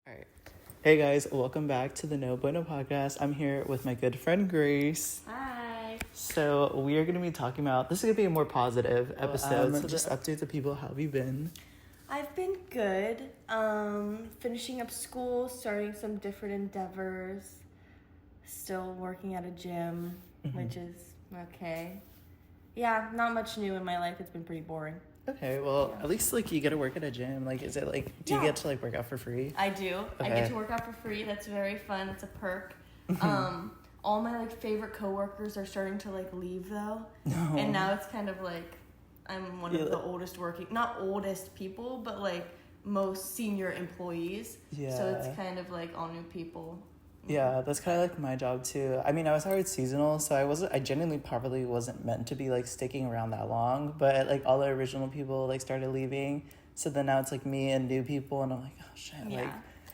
All right. Hey guys, welcome back to the Bueno podcast. I'm here with my good friend Grace. Hi. So we are going to be talking about, this is going to be a more positive episode, so just update the people. How have you been? I've been good. Finishing up school, starting some different endeavors. Still working at a gym, which is okay. Yeah, not much new in my life. It's been pretty boring. Okay, well, at least, you get to work at a gym. Is it, do you get to, work out for free? I do. Okay. I get to work out for free. That's very fun. It's a perk. All my, favorite coworkers are starting to, leave, though. No. And now it's kind of, I'm one of the oldest not oldest people, but, most senior employees. Yeah. So it's kind of, all new people. Yeah, that's kind of my job too. I mean, I was hired seasonal, so I genuinely probably wasn't meant to be sticking around that long, but all the original people started leaving. So then now it's me and new people, and I'm oh shit. Yeah.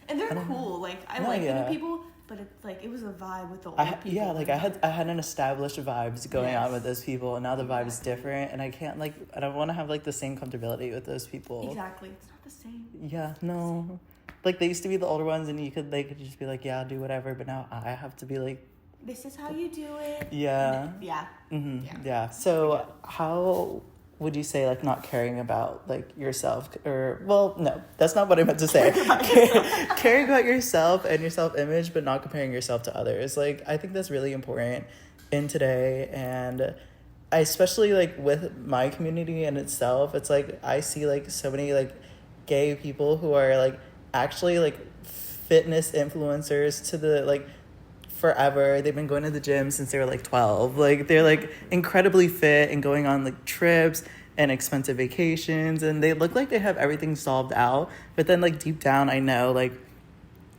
And they're cool. I like the new people, but it's it was a vibe with the old people. Yeah, I had an established vibes going on with those people, and now the vibe is different, and I can't I don't want to have the same comfortability with those people. Exactly. It's not the same. Yeah, no. They used to be the older ones, and they could just be yeah, do whatever, but now I have to be this is how you do it. Yeah. Yeah. Mm-hmm. Yeah. So how would you say not caring about yourself, or no, that's not what I meant to say. Caring about yourself and your self-image, but not comparing yourself to others. I think that's really important in today, and I especially with my community in itself. It's I see so many gay people who are actually fitness influencers to the forever. They've been going to the gym since they were 12. They're incredibly fit and going on trips and expensive vacations, and they look like they have everything solved out, but then deep down I know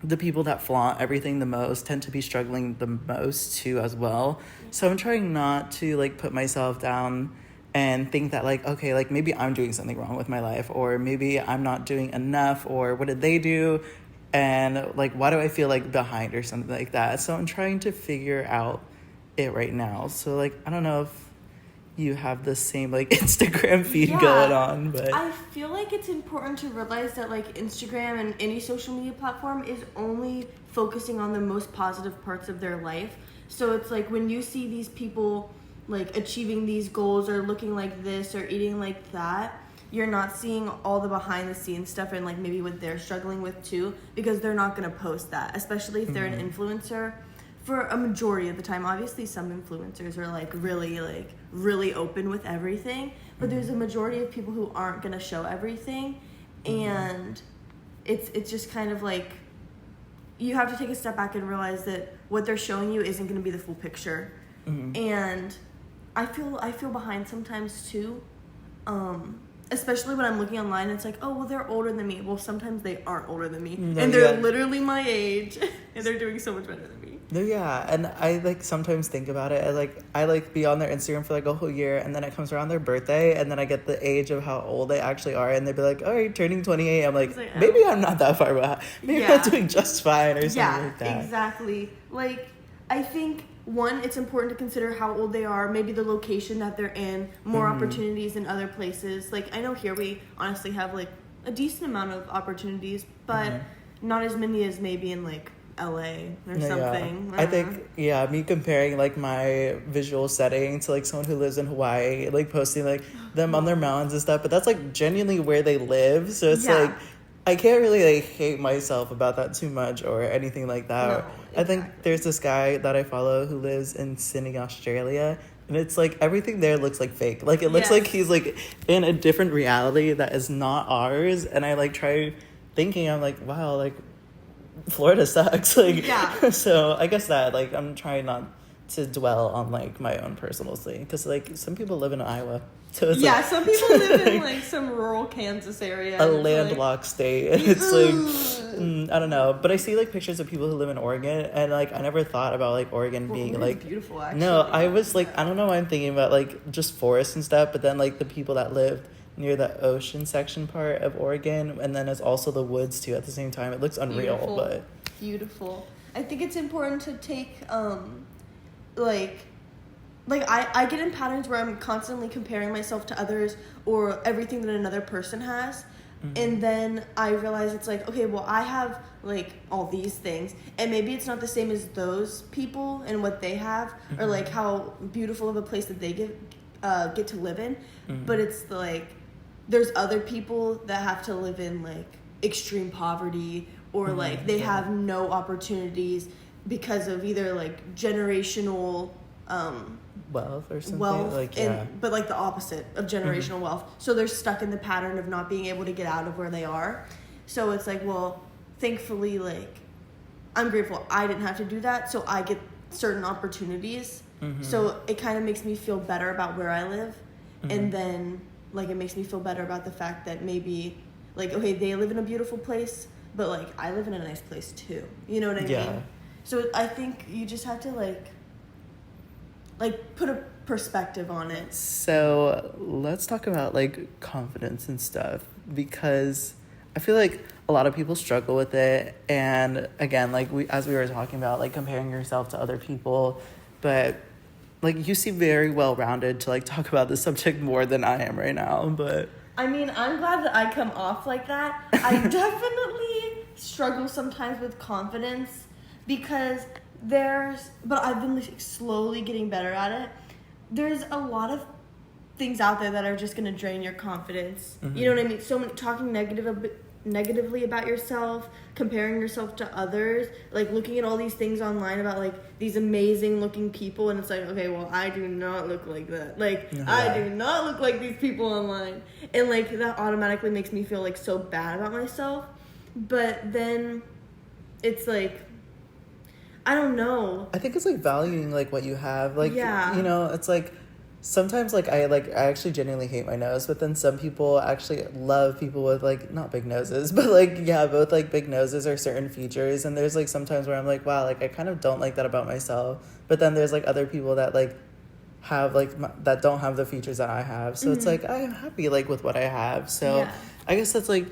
the people that flaunt everything the most tend to be struggling the most too as well. So I'm trying not to put myself down and think that okay, maybe I'm doing something wrong with my life, or maybe I'm not doing enough, or what did they do, and why do I feel behind or something like that. So I'm trying to figure out it right now. So I don't know if you have the same Instagram feed going on, but I feel it's important to realize that Instagram and any social media platform is only focusing on the most positive parts of their life. So it's when you see these people achieving these goals or looking like this or eating like that, you're not seeing all the behind the scenes stuff and maybe what they're struggling with too, because they're not going to post that, especially if they're an influencer. For a majority of the time, obviously some influencers are really open with everything, but there's a majority of people who aren't going to show everything, and it's just kind of you have to take a step back and realize that what they're showing you isn't going to be the full picture. And I feel behind sometimes too, especially when I'm looking online. It's oh, well, they're older than me. Well, sometimes they aren't older than me, and they're literally my age, and they're doing so much better than me. No, yeah, and I sometimes think about it. I be on their Instagram for a whole year, and then it comes around their birthday, and then I get the age of how old they actually are, and they'd be oh, you're turning 28. I'm maybe I'm not that far behind. Maybe I'm doing just fine or something like that. Yeah, exactly. I think, one, it's important to consider how old they are, maybe the location that they're in, more opportunities in other places. I know here we honestly have a decent amount of opportunities, but not as many as maybe in LA or something. Yeah. I think, me comparing my visual setting to someone who lives in Hawaii, posting them on their mountains and stuff, but that's genuinely where they live. So it's I can't really hate myself about that too much or anything like that. No, exactly. I think there's this guy that I follow who lives in Sydney, Australia, and it's everything there looks fake. It looks like he's in a different reality that is not ours. And I try thinking, I'm wow, Florida sucks. So I guess that I'm trying not to dwell on my own personal thing, because some people live in Iowa. So it's some people live in some rural Kansas area. A landlocked state. And it's I don't know. But I see pictures of people who live in Oregon, and I never thought about Oregon being beautiful, actually. No, I was I don't know why I'm thinking about just forests and stuff, but then the people that lived near the ocean section part of Oregon, and then it's also the woods too at the same time. It looks unreal. Beautiful. But beautiful. I think it's important to take I get in patterns where I'm constantly comparing myself to others or everything that another person has. And then I realized it's like, okay, well, I have like all these things, and maybe it's not the same as those people and what they have, or like how beautiful of a place that they get to live in, but it's like there's other people that have to live in like extreme poverty, or like they have no opportunities because of either like generational wealth or something, like, but like the opposite of generational wealth, so they're stuck in the pattern of not being able to get out of where they are. So it's like, well, thankfully, like, I'm grateful I didn't have to do that, so I get certain opportunities. So it kind of makes me feel better about where I live, and then like it makes me feel better about the fact that maybe like, okay, they live in a beautiful place, but like I live in a nice place too, you know what I mean? So I think you just have to like put a perspective on it. So let's talk about like confidence and stuff, because I feel like a lot of people struggle with it. And again, like as we were talking about, like comparing yourself to other people, but like you seem very well-rounded to like talk about this subject more than I am right now. But I mean, I'm glad that I come off like that. I definitely struggle sometimes with confidence because but I've been like slowly getting better at it. There's a lot of things out there that are just going to drain your confidence. You know what I mean? So talking negatively about yourself, comparing yourself to others, like looking at all these things online about like these amazing looking people, and it's like, okay, well, I do not look like that. Like, I do not look like these people online. And like that automatically makes me feel like so bad about myself. But then it's like, I don't know. I think it's like valuing like what you have. Like, you know, it's like sometimes like I actually genuinely hate my nose, but then some people actually love people with like not big noses, but like both like big noses or certain features. And there's like sometimes where I'm like, wow, like I kind of don't like that about myself. But then there's like other people that like have like that don't have the features that I have. So it's like I'm happy like with what I have. So I guess that's like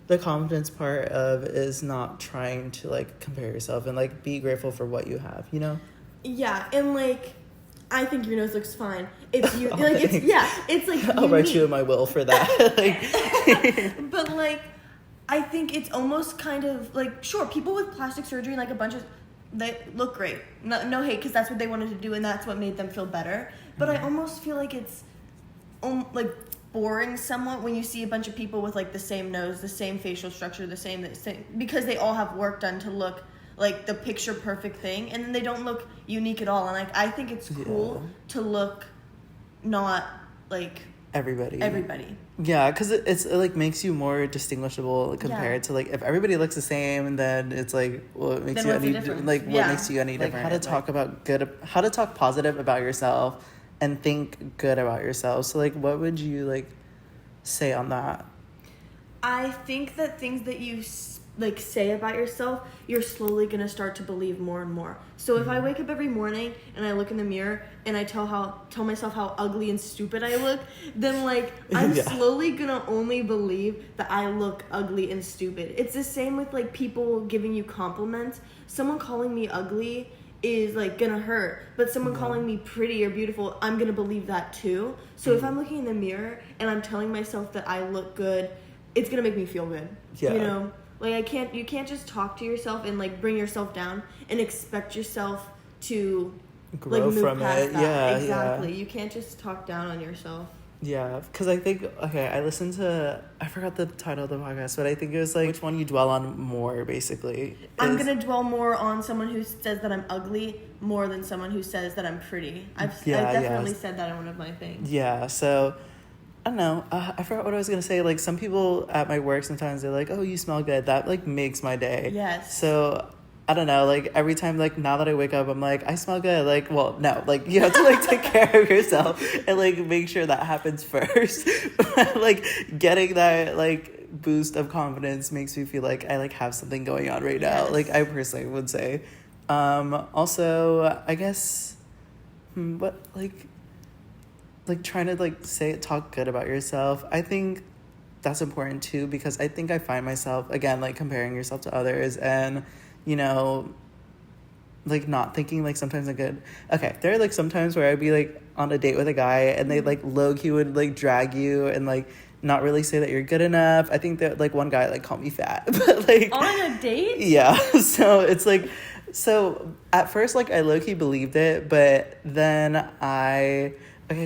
the confidence part of is not trying to like compare yourself and like be grateful for what you have, you know? Yeah, and like I think your nose looks fine. It's you. Like it's it's like I'll write you in my will for that. Like, but like I think it's almost kind of like, sure, people with plastic surgery and like a bunch of they look great. No hate, because that's what they wanted to do and that's what made them feel better. But I almost feel like it's like boring somewhat when you see a bunch of people with like the same nose, the same facial structure, the same because they all have work done to look like the picture perfect thing, and then they don't look unique at all. And like I think it's cool to look not like everybody. Yeah, because it like makes you more distinguishable compared to like if everybody looks the same, and then it's like what makes you any like what makes you any different. How to talk positive about yourself and think good about yourself. So like what would you like say on that? I think that things that you like say about yourself, you're slowly gonna start to believe more and more. So if I wake up every morning and I look in the mirror and I tell myself how ugly and stupid I look, then like I'm slowly gonna only believe that I look ugly and stupid. It's the same with like people giving you compliments. Someone calling me ugly is like gonna hurt, but someone calling me pretty or beautiful, I'm gonna believe that too. So if I'm looking in the mirror and I'm telling myself that I look good, it's gonna make me feel good. You know, like you can't just talk to yourself and like bring yourself down and expect yourself to grow like, move from past it. that. Exactly. You can't just talk down on yourself. Yeah, because I think, I listened to, I forgot the title of the podcast, but I think it was like, which one you dwell on more, basically. I'm going to dwell more on someone who says that I'm ugly more than someone who says that I'm pretty. I've definitely said that in one of my things. Yeah, so, I don't know, I forgot what I was going to say. Like, some people at my work, sometimes they're like, oh, you smell good. That, like, makes my day. Yes. So I don't know, like every time, like now that I wake up, I'm like, I smell good. Like, well, no, like you have to like take care of yourself and like make sure that happens first. Like getting that like boost of confidence makes me feel like I like have something going on right now. Like I personally would say. Also, I guess, what like trying to like talk good about yourself. I think that's important too, because I think I find myself again like comparing yourself to others and, you know, like not thinking like sometimes I'm good. Okay, there are like sometimes where I'd be like on a date with a guy and they like low-key would like drag you and like not really say that you're good enough. I think that like one guy like called me fat, but like on a date. Yeah, so it's like, so at first like I low-key believed it, but then okay,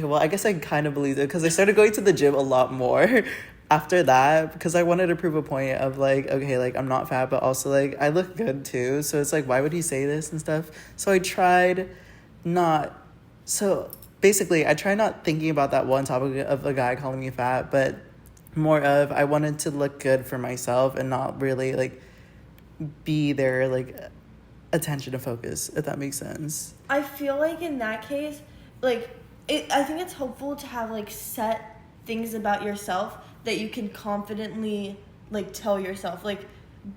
well I guess I kind of believed it because I started going to the gym a lot more after that, because I wanted to prove a point of like, okay, like I'm not fat, but also like I look good too. So it's like, why would he say this and stuff? So I tried not, so basically I tried not thinking about that one topic of a guy calling me fat, but more of I wanted to look good for myself and not really like be their like attention and focus, if that makes sense. I feel like in that case, like I think it's helpful to have like set things about yourself that you can confidently like tell yourself, like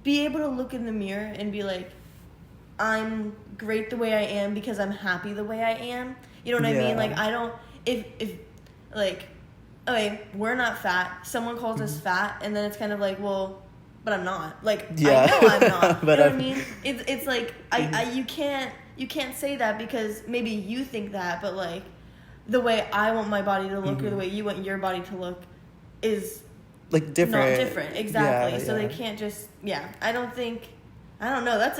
be able to look in the mirror and be like, I'm great the way I am because I'm happy the way I am. You know what I mean? Like I don't, if like, okay, we're not fat, someone calls us fat, and then it's kind of like, well, but I'm not. Like I know I'm not. But you know what I mean? It's like you can't say that because maybe you think that, but like the way I want my body to look or the way you want your body to look is like different. Not different, exactly. So they can't just I don't know. That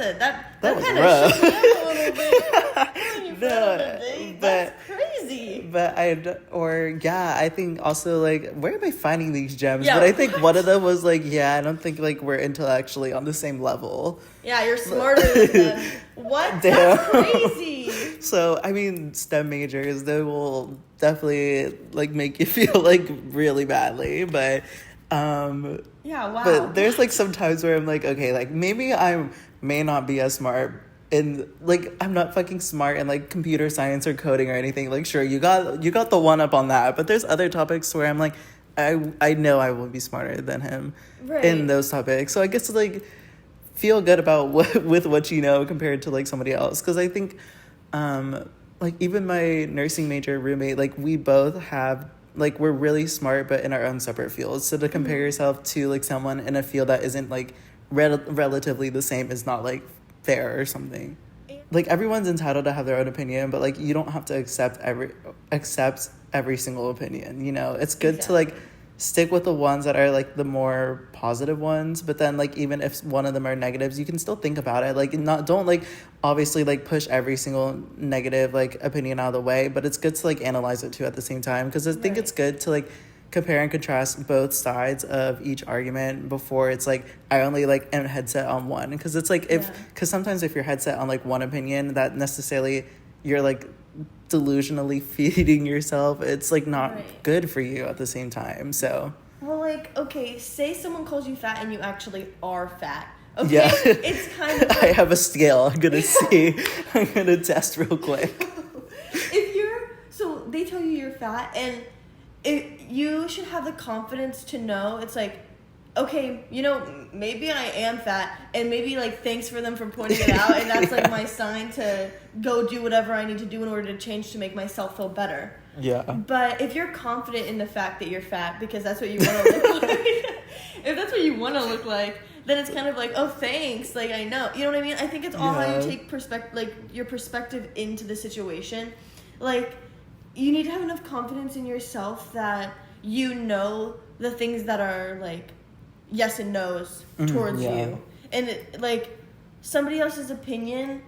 was kind rough. of shook me up a little bit. No, that's crazy. But I think also like, where am I finding these gems? Yeah, but I think one of them was like, I don't think like we're intellectually on the same level. Yeah, you're smarter than them. What? Damn. That's crazy. So I mean, STEM majors, they will definitely like make you feel like really badly, but yeah, wow. But there's like some times where I'm like, okay, like maybe I may not be as smart in like, I'm not fucking smart in like computer science or coding or anything. Like sure, you got the one up on that, but there's other topics where I'm like, I know I will be smarter than him in those topics. So I guess like feel good about what you know compared to like somebody else, because I think like even my nursing major roommate, like we both have like, we're really smart but in our own separate fields. So to compare yourself to like someone in a field that isn't like relatively the same is not like fair or something. Like everyone's entitled to have their own opinion, but like you don't have to accept every single opinion, you know. It's good to like stick with the ones that are like the more positive ones, but then like even if one of them are negatives, you can still think about it, like don't like obviously like push every single negative like opinion out of the way, but it's good to like analyze it too at the same time, because I think it's good to like compare and contrast both sides of each argument before it's like I only like am headset on one, because it's like because sometimes if you're headset on like one opinion, that necessarily you're like delusionally feeding yourself, it's like not good for you at the same time. So well, like, okay, say someone calls you fat and you actually are fat. Okay, yeah. It's kind of like, I have a scale. I'm gonna see. I'm gonna test real quick. So they tell you you're fat, and you should have the confidence to know it's like, okay, you know, maybe I am fat, and maybe like thanks for them for pointing it out, and that's like my sign to go do whatever I need to do in order to change to make myself feel better. Yeah. But if you're confident in the fact that you're fat because that's what you want to look like, if that's what you want to look like, then it's kind of like, oh, thanks, like I know, you know what I mean? I think it's all how you take your perspective into the situation. Like, you need to have enough confidence in yourself that you know the things that are like yes and no's towards you, and like somebody else's opinion,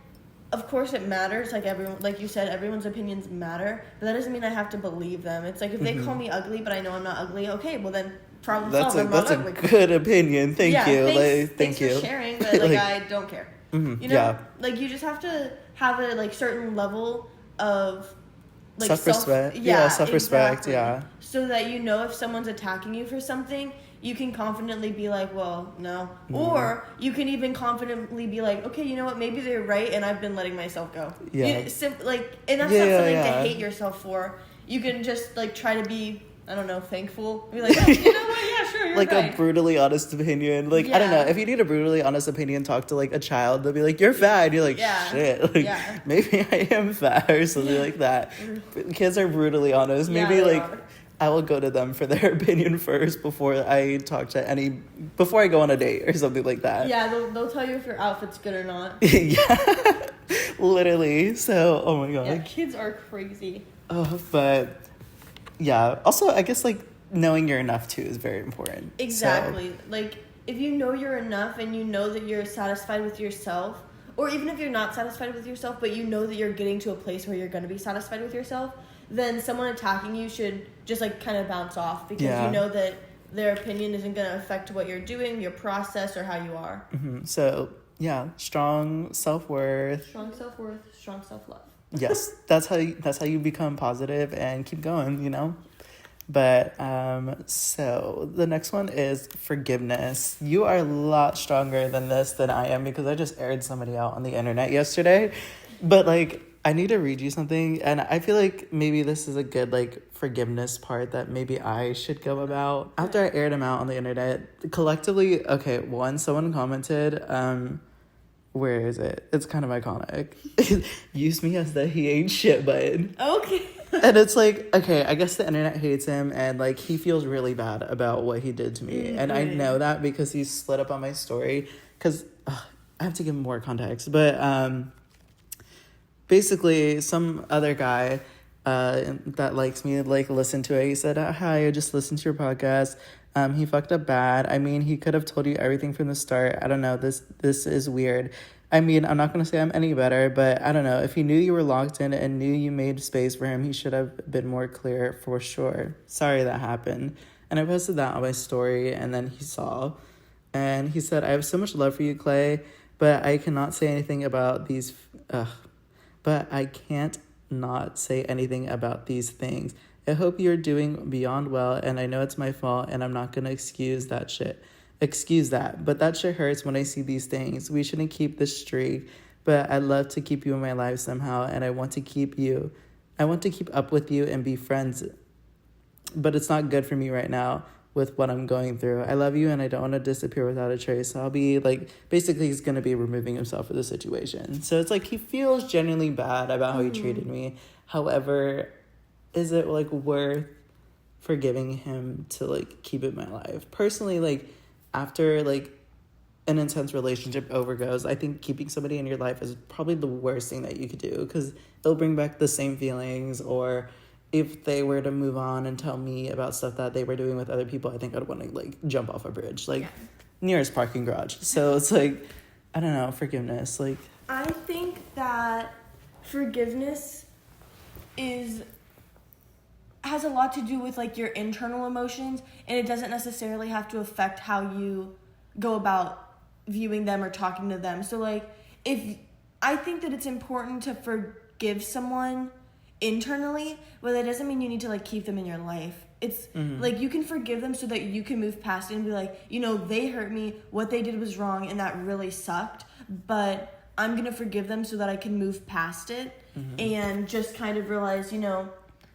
of course it matters, like everyone, like you said, everyone's opinions matter, but that doesn't mean I have to believe them. It's like if they call me ugly but I know I'm not ugly, okay, well then problem solved. That's a good opinion. Thank you. Thanks you for sharing, but like I don't care. You know, like you just have to have a like certain level of like self-respect. Self-respect. Exactly. So that you know if someone's attacking you for something, you can confidently be like, well, no. Or you can even confidently be like, okay, you know what, maybe they're right and I've been letting myself go. Yeah. And that's not something to hate yourself for. You can just like try to be, I don't know, thankful. Be like, oh, you know what, yeah, sure, you're like right. a brutally honest opinion. Like, I don't know, if you need a brutally honest opinion, talk to like a child. They'll be like, you're fat. And you're like, shit. Like, maybe I am fat or something like that. Kids are brutally honest. Maybe I will go to them for their opinion first before I before I go on a date or something like that. Yeah, they'll tell you if your outfit's good or not. Yeah, literally. So, oh my god. Yeah, kids are crazy. But yeah, also I guess like knowing you're enough too is very important. Exactly. So, like, if you know you're enough and you know that you're satisfied with yourself, or even if you're not satisfied with yourself, but you know that you're getting to a place where you're going to be satisfied with yourself, then someone attacking you should just, like, kind of bounce off, because you know that their opinion isn't going to affect what you're doing, your process, or how you are. Mm-hmm. So, yeah, strong self-worth. Strong self-worth, strong self-love. Yes, that's how you become positive and keep going, you know? But, so the next one is forgiveness. You are a lot stronger than I am, because I just aired somebody out on the internet yesterday. But, like, I need to read you something, and I feel like maybe this is a good, like, forgiveness part that maybe I should go about. After I aired him out on the internet, collectively, okay, someone commented, where is it? It's kind of iconic. Use me as the he ain't shit button. Okay. And it's like, okay, I guess the internet hates him, and, like, he feels really bad about what he did to me. Mm-hmm. And I know that because he slid up on my story, because I have to give more context. But basically, some other guy that likes me, like, listened to it. He said, hi, I just listened to your podcast. He fucked up bad. I mean, he could have told you everything from the start. I don't know. This is weird. I mean, I'm not going to say I'm any better, but I don't know. If he knew you were locked in and knew you made space for him, he should have been more clear for sure. Sorry that happened. And I posted that on my story, and then he saw. And he said, I have so much love for you, Clay, but I cannot say anything about these... But I can't not say anything about these things. I hope you're doing beyond well, and I know it's my fault, and I'm not going to excuse that. But that shit hurts when I see these things. We shouldn't keep this streak, but I'd love to keep you in my life somehow, and I want to keep up with you and be friends. But it's not good for me right now with what I'm going through. I love you, and I don't want to disappear without a trace. So I'll be, like, basically he's going to be removing himself from the situation. So it's like he feels genuinely bad about how he treated me. However, is it, like, worth forgiving him to, like, keep it in my life? Personally, like, after, like, an intense relationship overgoes, I think keeping somebody in your life is probably the worst thing that you could do, because it'll bring back the same feelings. Or if they were to move on and tell me about stuff that they were doing with other people, I think I'd want to, like, jump off a bridge, like, nearest parking garage. So it's like, I don't know, forgiveness, like... I think that forgiveness has a lot to do with, like, your internal emotions, and it doesn't necessarily have to affect how you go about viewing them or talking to them. So, like, I think that it's important to forgive someone internally, but that doesn't mean you need to, like, keep them in your life. It's like, you can forgive them so that you can move past it and be like, you know, they hurt me, what they did was wrong, and that really sucked, but I'm gonna forgive them so that I can move past it and just kind of realize, you know,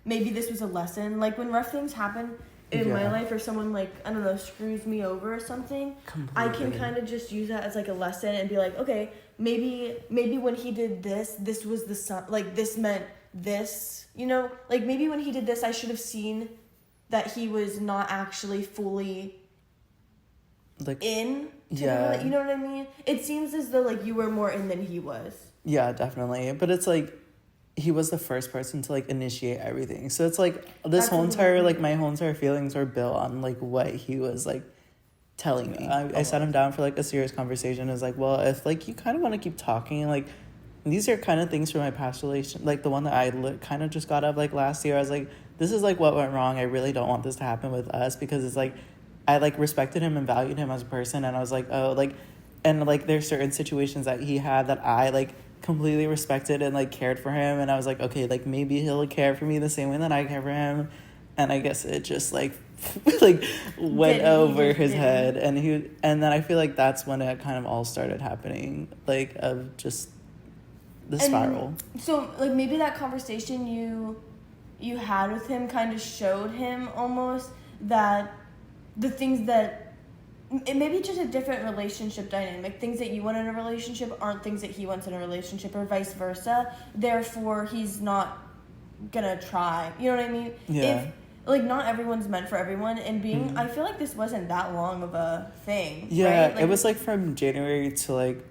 maybe this was a lesson. Like, when rough things happen in my life, or someone, like, I don't know, screws me over or something, I can kind of just use that as, like, a lesson and be like, okay, maybe when he did this was this meant this, you know? Like, maybe when he did this, I should have seen that he was not actually fully, like, in to the, you know what I mean? It seems as though, like, you were more in than he was. Yeah, definitely. But it's like, he was the first person to, like, initiate everything. So it's like, my whole entire feelings were built on, like, what he was, like, telling me. I sat him down for, like, a serious conversation. I was like, well, if, like, you kind of want to keep talking, like, these are kind of things from my past relation, like, the one that I kind of just got up, like, last year. I was like, this is, like, what went wrong. I really don't want this to happen with us, because it's, like, I, like, respected him and valued him as a person, and I was like, oh, like, and, like, there's certain situations that he had that I, like, completely respected and, like, cared for him, and I was like, okay, like, maybe he'll care for me the same way that I care for him. And I guess it just, like, like, went over his head, and then I feel like that's when it kind of all started happening, like, of just the spiral. So, like, maybe that conversation you had with him kind of showed him almost that the things that, it may be just a different relationship dynamic. Things that you want in a relationship aren't things that he wants in a relationship, or vice versa. Therefore, he's not gonna try. You know what I mean? Yeah. Like, not everyone's meant for everyone, and I feel like this wasn't that long of a thing. Yeah, right? Like, it was, like, from January to, like,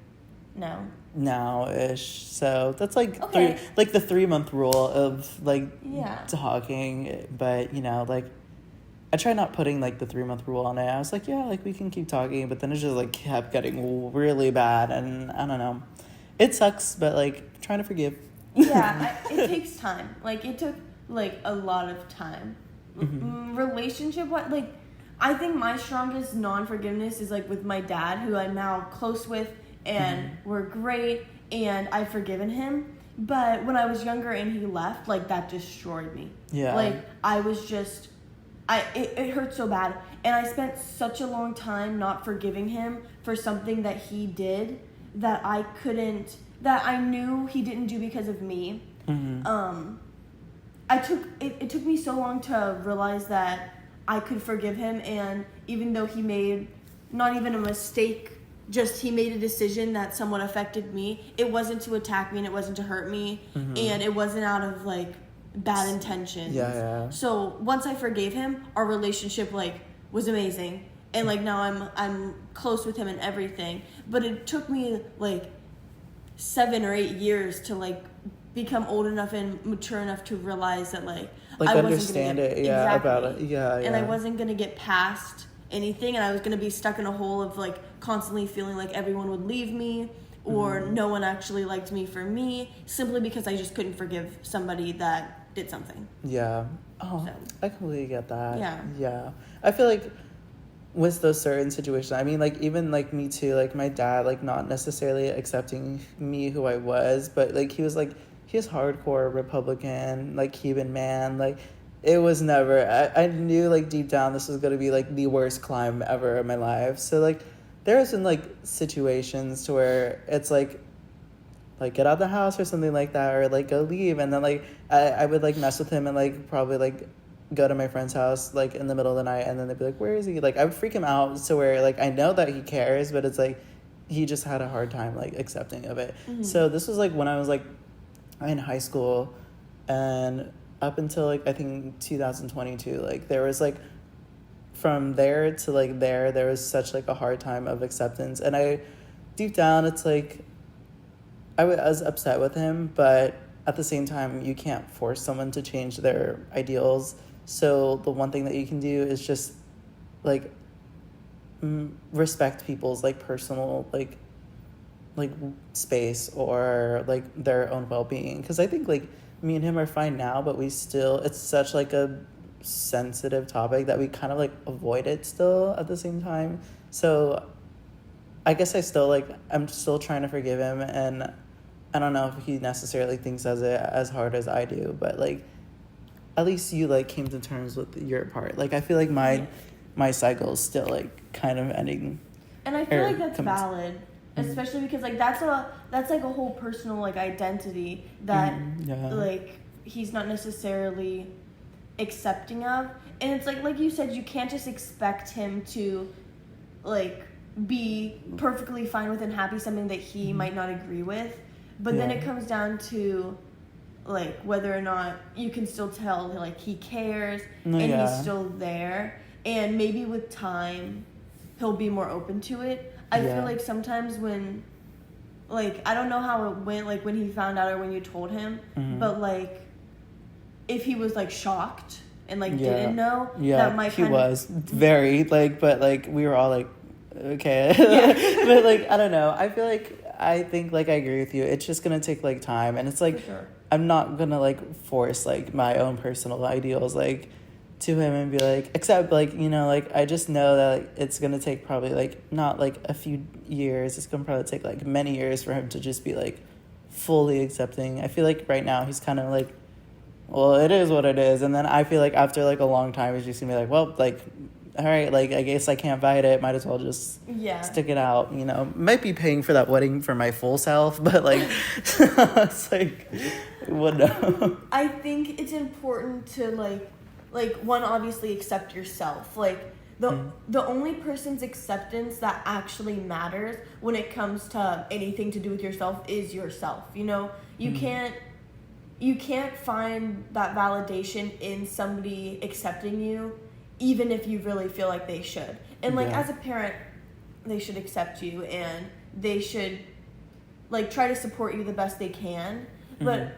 now-ish. So that's, like, the 3-month rule of, like, talking. But, you know, like, I tried not putting like the 3-month rule on it. I was like, yeah, like we can keep talking, but then it just like kept getting really bad, and I don't know. It sucks, but like trying to forgive. Yeah, it takes time. Like it took like a lot of time. Relationship, what like I think my strongest non-forgiveness is like with my dad, who I'm now close with, and we're great, and I've forgiven him. But when I was younger and he left, like that destroyed me. Yeah. Like I was just, it hurt so bad, and I spent such a long time not forgiving him for something that he did that I knew he didn't do because of me. It took me so long to realize that I could forgive him, and even though he made not even a mistake, just he made a decision that somewhat affected me, it wasn't to attack me and it wasn't to hurt me, and it wasn't out of like bad intentions. Yeah. So once I forgave him, our relationship like was amazing, and like now I'm close with him and everything. But it took me like 7 or 8 years to like become old enough and mature enough to realize that like I understand it, about it, and I wasn't gonna get past anything, and I was gonna be stuck in a hole of like constantly feeling like everyone would leave me, or no one actually liked me for me, simply because I just couldn't forgive somebody that did something. Yeah. Oh, So. I completely get that. Yeah. I feel like with those certain situations, I mean, like, even, like, me too, like, my dad, like, not necessarily accepting me who I was, but, like, he was hardcore Republican, like, Cuban man, like, it was never, I knew, like, deep down this was going to be, like, the worst climb ever in my life, so, like, there's been, like, situations to where it's, like, get out of the house or something like that, or, like, go leave, and then, like, I would, like, mess with him and, like, probably, like, go to my friend's house, like, in the middle of the night, and then they'd be like, where is he? Like, I would freak him out, so where, like, I know that he cares, but it's, like, he just had a hard time, like, accepting of it. So this was, like, when I was, like, in high school, and up until, like, I think 2022, like, there was, like, from there to, like, there was such, like, a hard time of acceptance, and deep down, it's, like, I was upset with him, but at the same time, you can't force someone to change their ideals. So the one thing that you can do is just, like, respect people's, like, personal, like space, or, like, their own well-being. Because I think, like, me and him are fine now, but it's such, like, a sensitive topic that we kind of, like, avoid it still at the same time. So I guess I'm still trying to forgive him, and I don't know if he necessarily thinks as it as hard as I do, but, like, at least you, like, came to terms with your part. Like, I feel like my cycle is still, like, kind of ending. And I feel like that's valid, especially because, like, that's like a whole personal, like, identity that like he's not necessarily accepting of, and it's like you said, you can't just expect him to, like, be perfectly fine with and happy something that he might not agree with. But then it comes down to, like, whether or not you can still tell, like, he cares and he's still there. And maybe with time, he'll be more open to it. I feel like sometimes when, like, I don't know how it went, like, when he found out or when you told him, but, like, if he was, like, shocked and, like, didn't know, that might he was very, like, but, like, we were all, like, okay. But, like, I don't know. I think, like, I agree with you. It's just going to take, like, time. And it's, like, I'm not going to, like, force, like, my own personal ideals, like, to him and be, like, except, like, you know, like, I just know that, like, it's going to take probably, like, not, like, a few years. It's going to probably take, like, many years for him to just be, like, fully accepting. I feel like right now he's kind of, like, well, it is what it is. And then I feel like after, like, a long time, he's just going to be, like, well, like, all right, like, I guess I can't fight it. Might as well just stick it out, you know. Might be paying for that wedding for my full self, but, like, it's like, what no. I think it's important to, like one, obviously accept yourself. Like, the only person's acceptance that actually matters when it comes to anything to do with yourself is yourself, you know? You can't find that validation in somebody accepting you, even if you really feel like they should. And, like, as a parent, they should accept you, and they should, like, try to support you the best they can. But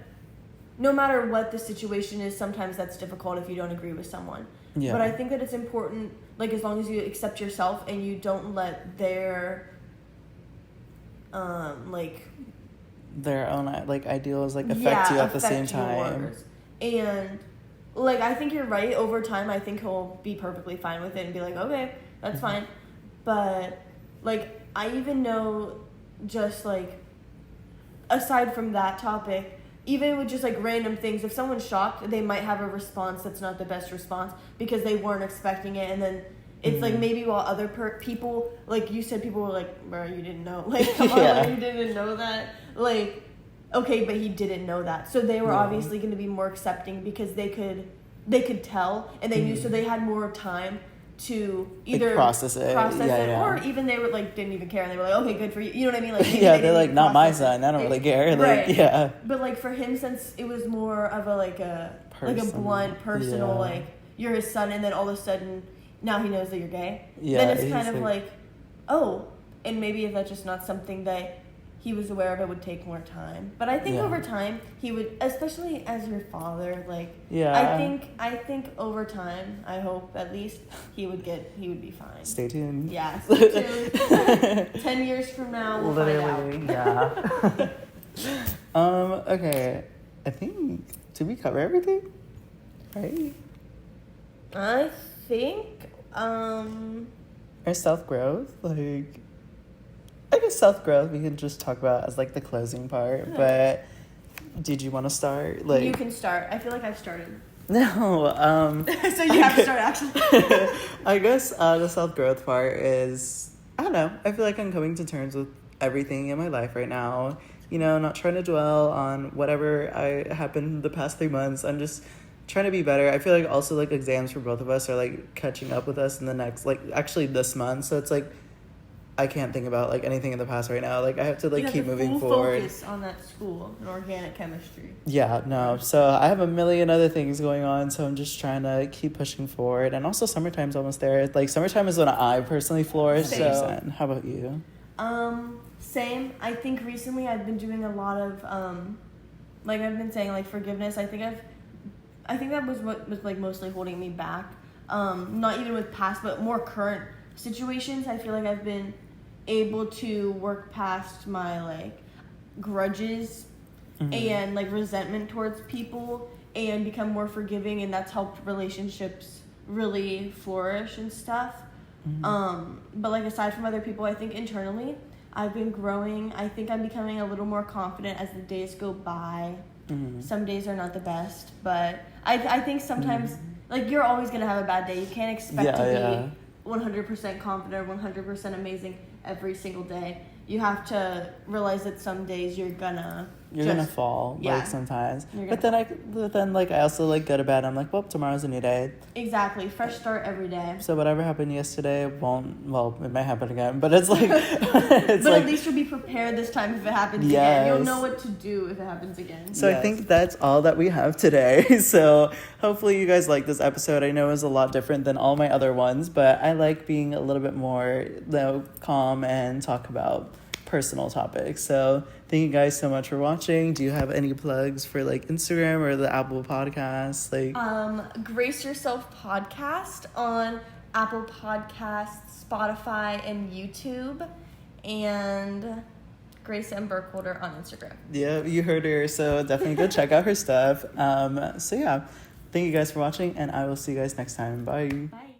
no matter what the situation is, sometimes that's difficult if you don't agree with someone. Yeah. But I think that it's important, like, as long as you accept yourself and you don't let their like their own like ideals like affect you at the same time. Yours. And like, I think you're right. Over time, I think he'll be perfectly fine with it and be like, okay, that's fine. But like, I even know, just like, aside from that topic, even with just like random things, if someone's shocked, they might have a response that's not the best response because they weren't expecting it, and then it's like, maybe while other people, like you said, people were like, bro, you didn't know, like, come on, like, you didn't know that, like, okay, but he didn't know that, so they were obviously going to be more accepting because they could tell, and they knew, so they had more time to either like process it, or even they were like, didn't even care, and they were like, okay, good for you, you know what I mean, like, they're like, not my son, I don't really care, like, right. But like, for him, since it was more of a like a blunt, personal, like, you're his son, and then all of a sudden now he knows that you're gay, then it's kind of like, oh, and maybe if that's just not something that he was aware of, it would take more time. But I think over time he would, especially as your father, like, I think over time, I hope at least, he would be fine. Stay tuned. Yeah, stay tuned. 10 years from now, we'll find out. Okay, I think, did we cover everything? Right? I think our self-growth, like, I guess self-growth we can just talk about as like the closing part, but did you want to start? Like, you can start. I feel like I've started. No, so you have to start, actually. I guess the self-growth part is, I don't know, I feel like I'm coming to terms with everything in my life right now, you know, not trying to dwell on whatever happened the past 3 months. I'm just trying to be better. I feel like also like exams for both of us are like catching up with us in the next, like, actually this month, so it's like I can't think about like anything in the past right now. Like, I have to like keep moving forward. Focus on that school in organic chemistry. Yeah, no. So I have a million other things going on, so I'm just trying to keep pushing forward. And also, summertime's almost there. Like, summertime is when I personally flourish. Same. So, how about you? Same. I think recently I've been doing a lot of like I've been saying, like, forgiveness. I think that was what was like mostly holding me back. Not even with past, but more current situations. I feel like I've been able to work past my like grudges and like resentment towards people and become more forgiving, and that's helped relationships really flourish and stuff. But like, aside from other people, I think internally I've been growing. I think I'm becoming a little more confident as the days go by. Some days are not the best, but I think sometimes like, you're always gonna have a bad day. You can't expect to be 100% confident, 100% amazing every single day. You have to realize that some days you're gonna fall, like, sometimes. But then like I also like go to bed. I'm like, well, tomorrow's a new day. Exactly, fresh start every day. So whatever happened yesterday won't. Well, it might happen again, but it's like. But like, at least you'll be prepared this time if it happens again. You'll know what to do if it happens again. So I think that's all that we have today. So hopefully you guys like this episode. I know it was a lot different than all my other ones, but I like being a little bit more, calm and talk about personal topics. So thank you guys so much for watching. Do you have any plugs for like Instagram or the Apple Podcasts? Like, Grace Yourself Podcast on Apple Podcasts, Spotify, and YouTube, and Grace M. Burkholder on Instagram. Yeah, you heard her, so definitely go check out her stuff. So yeah, thank you guys for watching, and I will see you guys next time. Bye. Bye.